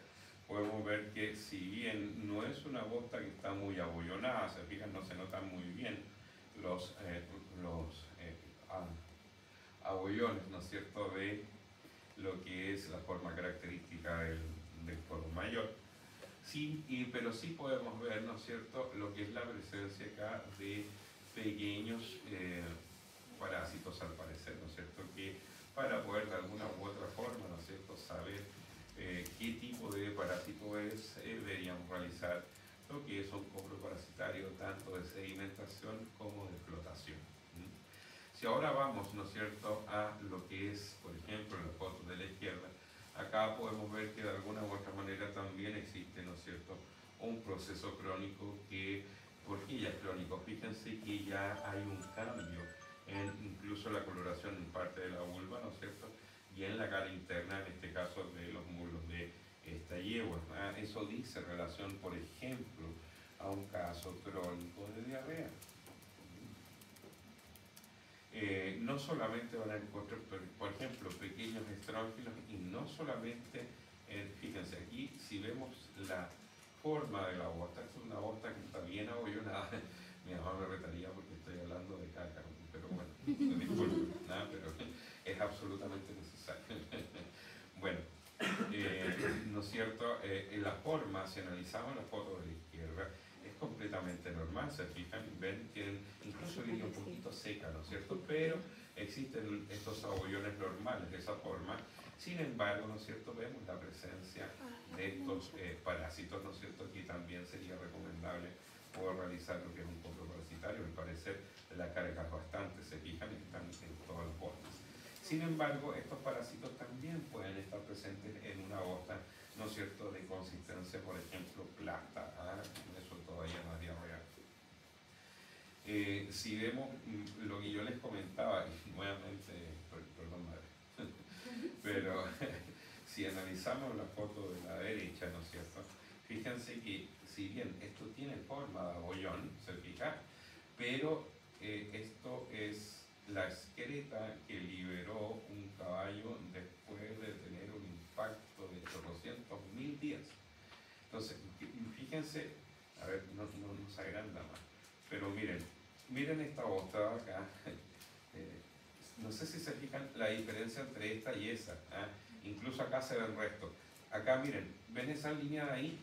podemos ver que si bien no es una bosta que está muy abollonada, se fijan, no se notan muy bien los abollones, ¿no es cierto?, de lo que es la forma característica del toro mayor. Sí, pero sí podemos ver, ¿no es cierto?, lo que es la presencia acá de pequeños parásitos al parecer, ¿no es cierto?, que para poder de alguna u otra forma, ¿no es cierto?, saber qué tipo de parásito es, deberíamos realizar lo que es un coproparasitario tanto de sedimentación como de flotación. Si ahora vamos, ¿no es cierto?, a lo que es, por ejemplo, en la foto de la izquierda, acá podemos ver que de alguna u otra manera también existe, ¿no es cierto?, un proceso crónico que, ¿por qué ya es crónico? Fíjense que ya hay un cambio en incluso la coloración en parte de la vulva, ¿no es cierto?, y en la cara interna, en este caso de los muslos de esta yegua. Eso dice relación, por ejemplo, a un caso crónico de diarrea. No solamente van a encontrar, por ejemplo, pequeños estrógenos y no solamente, fíjense aquí, si vemos la forma de la bosta, es una bosta que está bien abollonada. Mi mamá me retaría porque estoy hablando de caca, pero bueno, no disculpen, pero es absolutamente necesario. Bueno, ¿no es cierto? La forma, si analizamos la foto de la izquierda, es completamente normal, se fijan, ven, tienen incluso línea un poquito seca, ¿no es cierto? Pero existen estos abollones normales de esa forma. Sin embargo, ¿no es cierto?, vemos la presencia de estos parásitos, ¿no es cierto?, que también sería recomendable poder realizar lo que es un coproparasitario. Al parecer la carga es bastante, se fijan, están en todas las formas. Sin embargo, estos parásitos también pueden estar presentes en una bosta, ¿no es cierto?, de consistencia, por ejemplo, plasta. Eso todavía no es diarrea. Si vemos lo que yo les comentaba, y nuevamente, perdón madre, pero si analizamos la foto de la derecha, ¿no es cierto?, fíjense que si bien esto tiene forma de abollón, se fija, pero esto es la excreta que liberó un caballo después de tener un impacto de 800.000 días. Entonces, fíjense, a ver, no se agranda más, pero miren esta bosta de acá. No sé si se fijan la diferencia entre esta y esa. Incluso acá se ve el resto. Acá miren, ¿ven esa línea de ahí?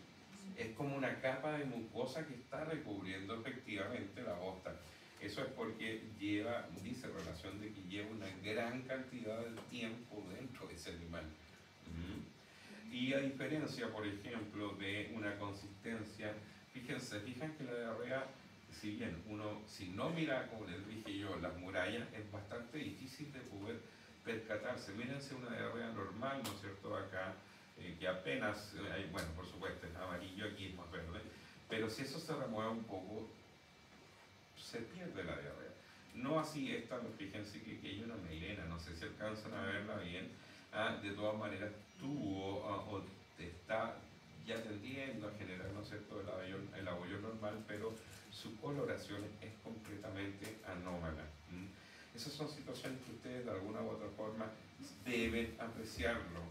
Es como una capa de mucosa que está recubriendo efectivamente la bosta. Eso es porque dice relación de que lleva una gran cantidad de tiempo dentro de ese animal. Y a diferencia, por ejemplo, de una consistencia, fijan que la diarrea, si bien si no mira, como les dije yo, las murallas, es bastante difícil de poder percatarse. Mírense una diarrea normal, ¿no es cierto?, acá, que apenas, bueno, por supuesto es amarillo, aquí es más verde, pero si eso se remueve un poco, se pierde la diarrea. No así esta, fíjense que hay una melena, no sé si alcanzan a verla bien. De todas maneras tuvo o está ya tendiendo a generar, ¿no es cierto?, el abollón normal, pero su coloración es completamente anómala. Esas son situaciones que ustedes de alguna u otra forma deben apreciarlo,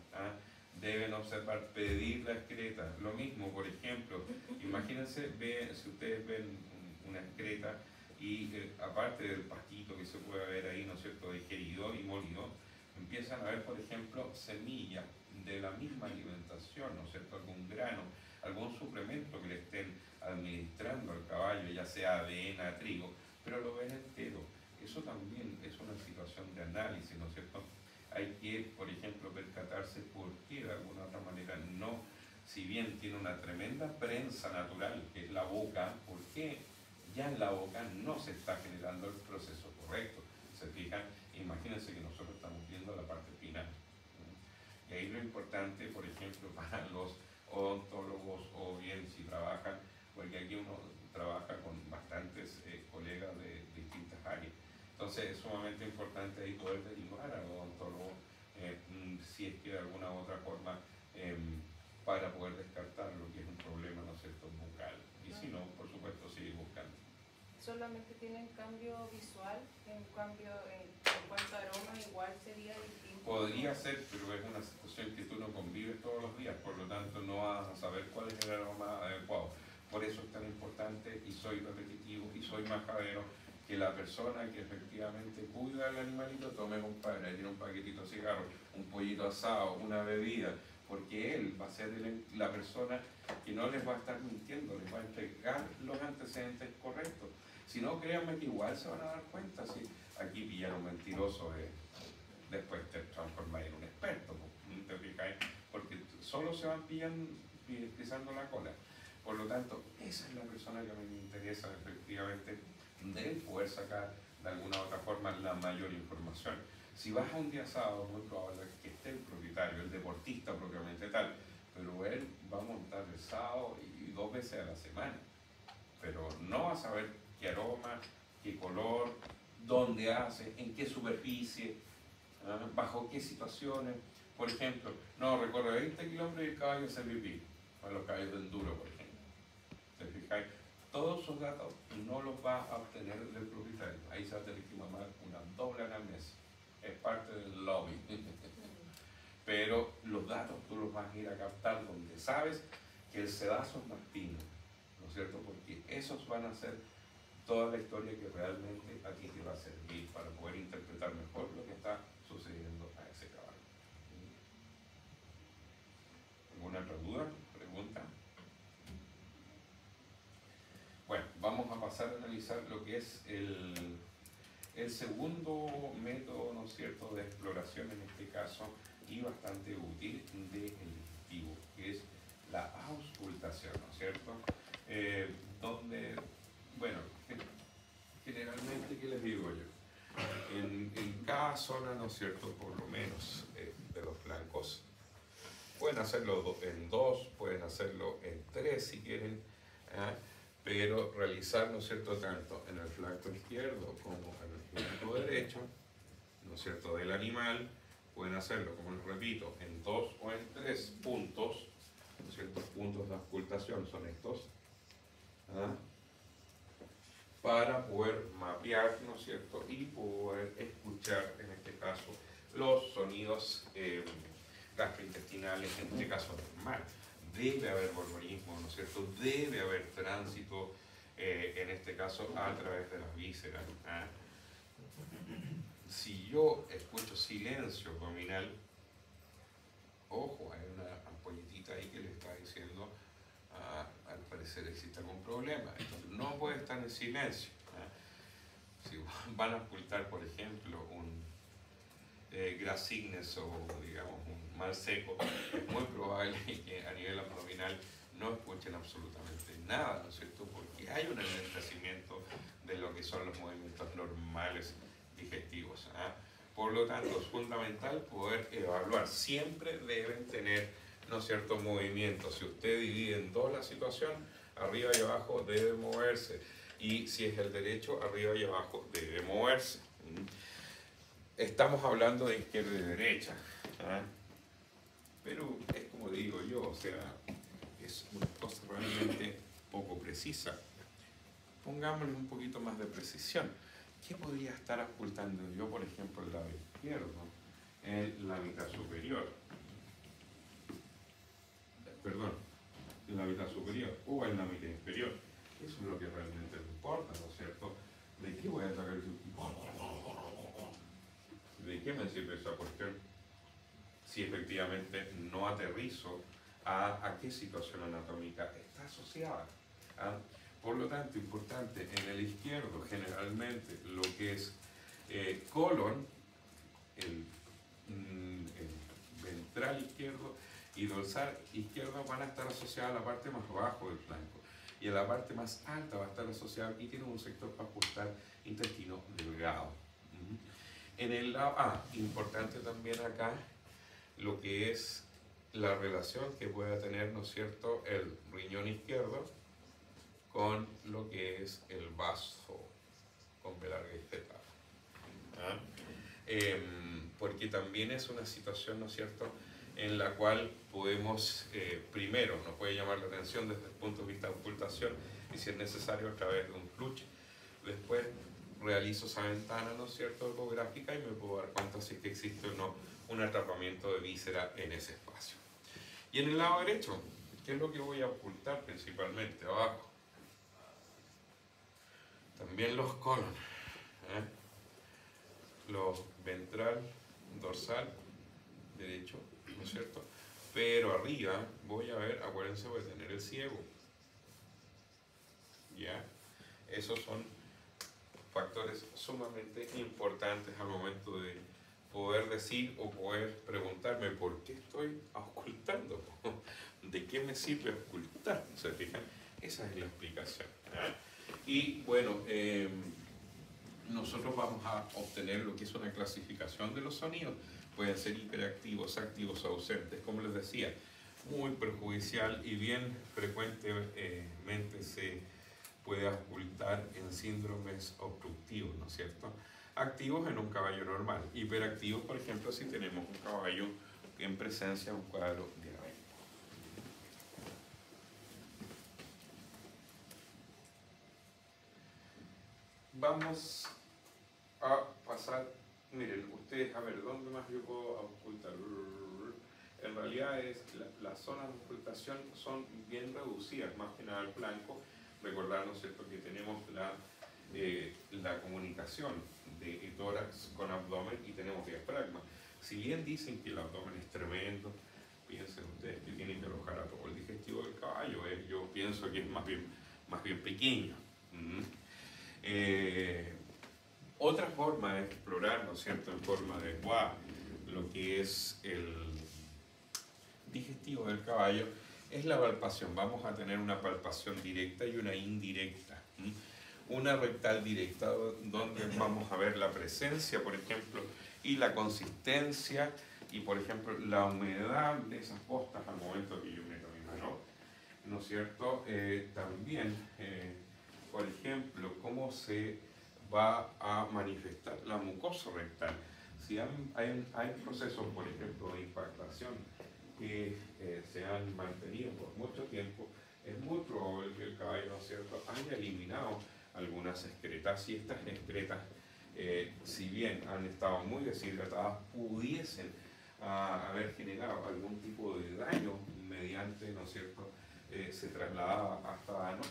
deben observar, pedir la excreta. Lo mismo, por ejemplo, imagínense, si ustedes ven una excreta y aparte del pastito que se puede ver ahí, ¿no es cierto?, digerido y molido, empiezan a ver, por ejemplo, semillas de la misma alimentación, ¿no es cierto?, algún grano, algún suplemento que le estén administrando al caballo, ya sea avena, trigo, pero lo ven entero. Eso también es una situación de análisis, ¿no es cierto? Hay que, por ejemplo, percatarse por qué de alguna otra manera no, si bien tiene una tremenda prensa natural, que es la boca, ¿por qué ya en la boca no se está generando el proceso correcto? ¿Se fijan? Imagínense que nosotros estamos viendo la parte final. Y ahí lo importante, por ejemplo, para los odontólogos o bien si trabajan, porque aquí uno trabaja con bastantes colegas de distintas áreas. Entonces es sumamente importante ahí poder derivar al odontólogo si es que de alguna u otra forma para poder descartar lo que es un problema, ¿no es cierto?, bucal. Y si no, por supuesto, seguir buscando. Solamente tienen cambio visual, en cambio en cuanto a aroma igual sería distinto. Podría ser, pero es una situación que tú no convives todos los días, por lo tanto no vas a saber cuál es el aroma adecuado. Por eso es tan importante, y soy repetitivo, y soy majadero, que la persona que efectivamente cuida al animalito tome, compadre, tiene un paquetito de cigarros, un pollito asado, una bebida, porque él va a ser la persona que no les va a estar mintiendo, les va a entregar los antecedentes correctos. Si no, créanme que igual se van a dar cuenta. Si aquí pillar un mentiroso, después te transformas en un experto, ¿te fijáis? Porque solo se van pisando la cola. Por lo tanto, esa es la persona que a mí me interesa efectivamente de poder sacar de alguna u otra forma la mayor información. Si vas a un día sábado, muy probable que esté el propietario, el deportista propiamente tal, pero él va a montar el sábado y 2 veces a la semana. Pero no va a saber qué aroma, qué color, dónde hace, en qué superficie, bajo qué situaciones. Por ejemplo, no, recorre 20 kilómetros y el caballo hace pipí, para los caballos de enduro, por ejemplo. ¿Te fijáis? Todos esos datos no los va a obtener del propietario. Ahí se va a tener que mamar una doble anamnesis. Es parte del lobby. Pero los datos tú los vas a ir a captar donde sabes que el sedazo es más fino, ¿no es cierto? Porque esos van a ser toda la historia que realmente a ti te va a servir para poder interpretar mejor lo que está sucediendo a ese caballo. ¿Alguna otra duda? ¿Pregunta? Bueno, vamos a pasar a analizar lo que es el segundo método, ¿no es cierto?, de exploración en este caso, y bastante útil, del digestivo, que es la auscultación, ¿no es cierto? Donde, bueno, generalmente, ¿qué les digo yo? En cada cada zona, ¿no es cierto?, por lo menos de los flancos. Pueden hacerlo en 2, pueden hacerlo en 3 si quieren, pero realizar, ¿no es cierto?, tanto en el flanco izquierdo como en el flanco derecho, ¿no es cierto?, del animal. Pueden hacerlo, como les repito, en 2 o en 3 puntos, ¿no es cierto?, puntos de auscultación son estos, para poder mapear, ¿no es cierto?, y poder escuchar, en este caso, los sonidos gastrointestinales, en este caso normal. Debe haber borborismo, ¿no es cierto?, debe haber tránsito, en este caso, a través de las vísceras. Si yo escucho silencio abdominal, ojo, hay una ampolletita ahí que le está diciendo, al parecer existe algún problema. Entonces, no puede estar en silencio. Si van a ocultar, por ejemplo, un grasignes o, digamos, un mal seco, es muy probable que a nivel abdominal no escuchen absolutamente nada, ¿no es cierto? Porque hay un enlentecimiento de lo que son los movimientos normales digestivos. Por lo tanto, es fundamental poder evaluar. Siempre deben tener, ¿no es cierto?, movimiento. Si usted divide en 2 la situación, arriba y abajo debe moverse. Y si es el derecho, arriba y abajo debe moverse. Estamos hablando de izquierda y derecha. Pero es como digo yo, o sea, es una cosa realmente poco precisa. Pongámosle un poquito más de precisión. ¿Qué podría estar ocultando yo, por ejemplo, el labio izquierdo en la mitad superior? Perdón, en la mitad superior o en la mitad inferior. Eso es lo que realmente me importa, ¿no es cierto? ¿De qué voy a sacar eso? ¿De qué me sirve esa cuestión? Si efectivamente no aterrizo a qué situación anatómica está asociada. Por lo tanto, importante, en el izquierdo generalmente lo que es colon, el ventral izquierdo y dorsal izquierdo van a estar asociadas a la parte más bajo del flanco, y en la parte más alta va a estar asociada y tiene un sector para ajustar intestino delgado. En el lado, importante también acá lo que es la relación que pueda tener, ¿no es cierto?, el riñón izquierdo con lo que es el vaso con B larga y fetal. Porque también es una situación, ¿no es cierto?, en la cual podemos, primero, nos puede llamar la atención desde el punto de vista de ocultación, y si es necesario a través de un fluche. Después realizo esa ventana, ¿no es cierto?, ergográfica, y me puedo dar cuenta si es que existe o no un atrapamiento de víscera en ese espacio. Y en el lado derecho, ¿qué es lo que voy a ocultar principalmente? Abajo. También los colon, los ventral, dorsal, derecho, ¿no es cierto? Pero arriba voy a ver, acuérdense, voy a tener el ciego. ¿Ya? Esos son factores sumamente importantes al momento de poder decir o poder preguntarme por qué estoy ocultando, de qué me sirve ocultar. ¿Se fijan? Esa es la explicación. Y bueno, nosotros vamos a obtener lo que es una clasificación de los sonidos. Pueden ser hiperactivos, activos o ausentes, como les decía, muy perjudicial y bien frecuentemente se puede ocultar en síndromes obstructivos, ¿no es cierto? Activos en un caballo normal, hiperactivos, por ejemplo, si tenemos un caballo en presencia de un cuadro diabético. Vamos a pasar, miren, ustedes, a ver, ¿dónde más yo puedo ocultar? En realidad las zonas de ocultación son bien reducidas, más que nada al flanco. Recordar, ¿no es cierto?, que tenemos la comunicación de tórax con abdomen y tenemos diafragma. Si bien dicen que el abdomen es tremendo, piensen ustedes que tienen que alojar a todo el digestivo del caballo. Yo pienso que es más bien pequeño. Otra forma de explorar, ¿no es cierto?, en forma de lo que es el digestivo del caballo es la palpación. Vamos a tener una palpación directa y una indirecta. Una rectal directa, donde vamos a ver la presencia, por ejemplo, y la consistencia y, por ejemplo, la humedad de esas postas al momento que yo meto mi mano, ¿no es cierto? También, por ejemplo, cómo se va a manifestar la mucosa rectal. Si hay procesos, por ejemplo, de impactación que se han mantenido por mucho tiempo, es muy probable que el caballo, ¿no es cierto?, haya eliminado algunas excretas, y estas excretas, si bien han estado muy deshidratadas, pudiesen haber generado algún tipo de daño mediante, ¿no es cierto?, se trasladaba hasta ano,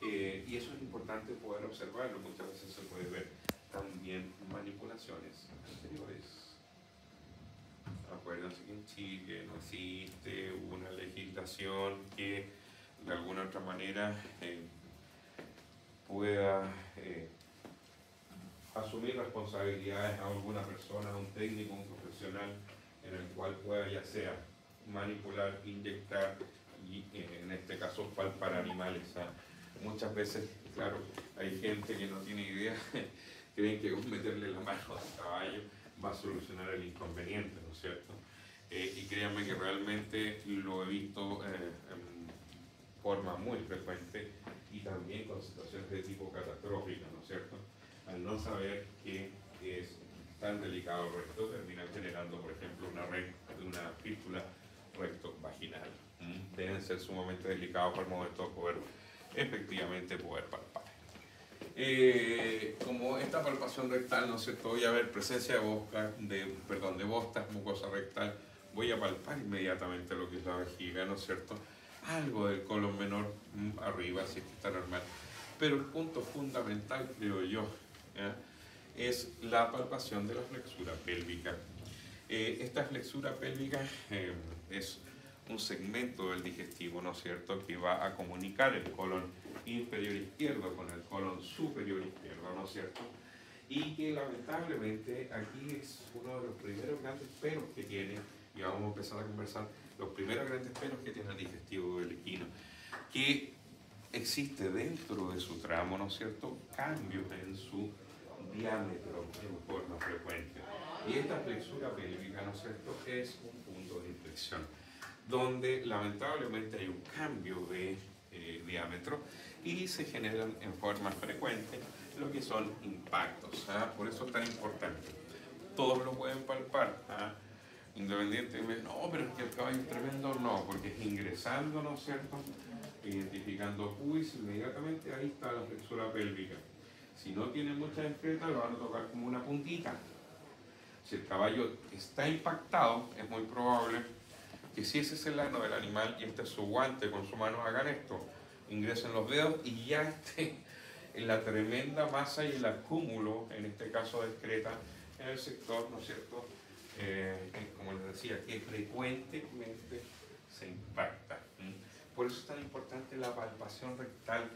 y eso es importante poder observarlo. Muchas veces se puede ver también manipulaciones anteriores. Acuérdense que en Chile no existe una legislación que de alguna otra manera pueda asumir responsabilidades a alguna persona, a un técnico, un profesional, en el cual pueda ya sea manipular, inyectar y en este caso palpar animales. Muchas veces, claro, hay gente que no tiene idea, creen que con meterle la mano al caballo va a solucionar el inconveniente, ¿no es cierto? Y créanme que realmente lo he visto en forma muy frecuente y también con situaciones de tipo catastrófica, ¿no es cierto? Al no saber que es tan delicado el recto, termina generando, por ejemplo, una fístula recto-vaginal. Deben ser sumamente delicados para el momento de poder efectivamente poder palpar. Como esta palpación rectal, ¿no es cierto?, voy a ver presencia de bostas, mucosa rectal, voy a palpar inmediatamente lo que es la vejiga, ¿no es cierto?, algo del colon menor arriba, si es que está normal. Pero el punto fundamental, creo yo, es la palpación de la flexura pélvica. Esta flexura pélvica es un segmento del digestivo, ¿no es cierto?, que va a comunicar el colon inferior izquierdo con el colon superior izquierdo, ¿no es cierto?, y que lamentablemente aquí es uno de los primeros grandes pelos que tiene, y vamos a empezar a conversar, los primeros grandes pelos que tiene el digestivo del equino, que existe dentro de su tramo, ¿no es cierto?, cambios en su diámetro en forma frecuente. Y esta flexura pélvica, ¿no es cierto?, es un punto de inflexión, donde lamentablemente hay un cambio de diámetro y se generan en forma frecuente lo que son impactos. Por eso es tan importante. Todos lo pueden palpar, independientemente, no, pero es que el caballo es tremendo, no, porque es ingresando, ¿no es cierto?, identificando pubis, inmediatamente ahí está la flexura pélvica. Si no tiene mucha excreta, lo van a tocar como una puntita. Si el caballo está impactado, es muy probable que si ese es el ano del animal y este es su guante con su mano, hagan esto, ingresen los dedos y ya esté en la tremenda masa y el acúmulo, en este caso de excreta, en el sector, ¿no es cierto?, como les decía, que frecuentemente se impacta. Por eso es tan importante la palpación rectal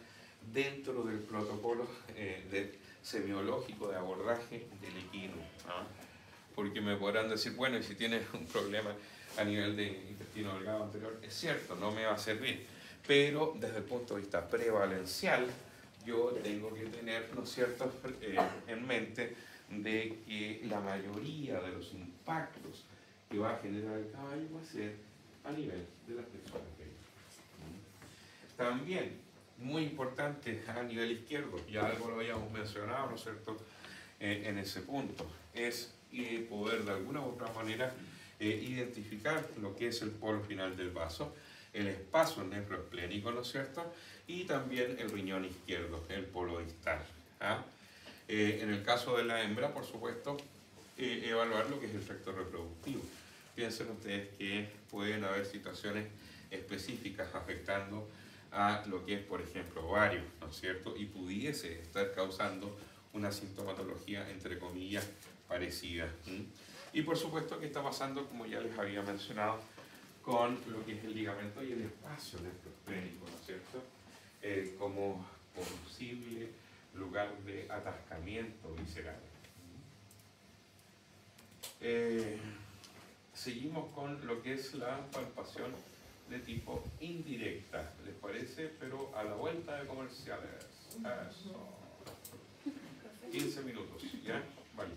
dentro del protocolo semiológico de abordaje del equino. Porque me podrán decir, bueno, y si tienes un problema a nivel de intestino delgado anterior, es cierto, no me va a servir, pero desde el punto de vista prevalencial, yo tengo que tener, ¿no es cierto?, en mente de que la mayoría de los impactos que va a generar el caballo va a ser a nivel de la flexura pélvica. También, muy importante a nivel izquierdo, ya algo lo habíamos mencionado, ¿no es cierto?, en ese punto, es poder de alguna u otra manera identificar lo que es el polo final del vaso, el espacio nefroesplénico, ¿no es cierto?, y también el riñón izquierdo, el polo distal. En el caso de la hembra, por supuesto, evaluar lo que es el tracto reproductivo. Piensen ustedes que pueden haber situaciones específicas afectando a lo que es, por ejemplo, ovario, ¿no es cierto?, y pudiese estar causando una sintomatología, entre comillas, parecida. Y por supuesto que está pasando, como ya les había mencionado, con lo que es el ligamento y el espacio nefroesplénico, ¿no es cierto?, como posible lugar de atascamiento visceral. Seguimos con lo que es la palpación de tipo indirecta, ¿les parece? Pero a la vuelta de comerciales. Eso. 15 minutos, ¿ya? Vale.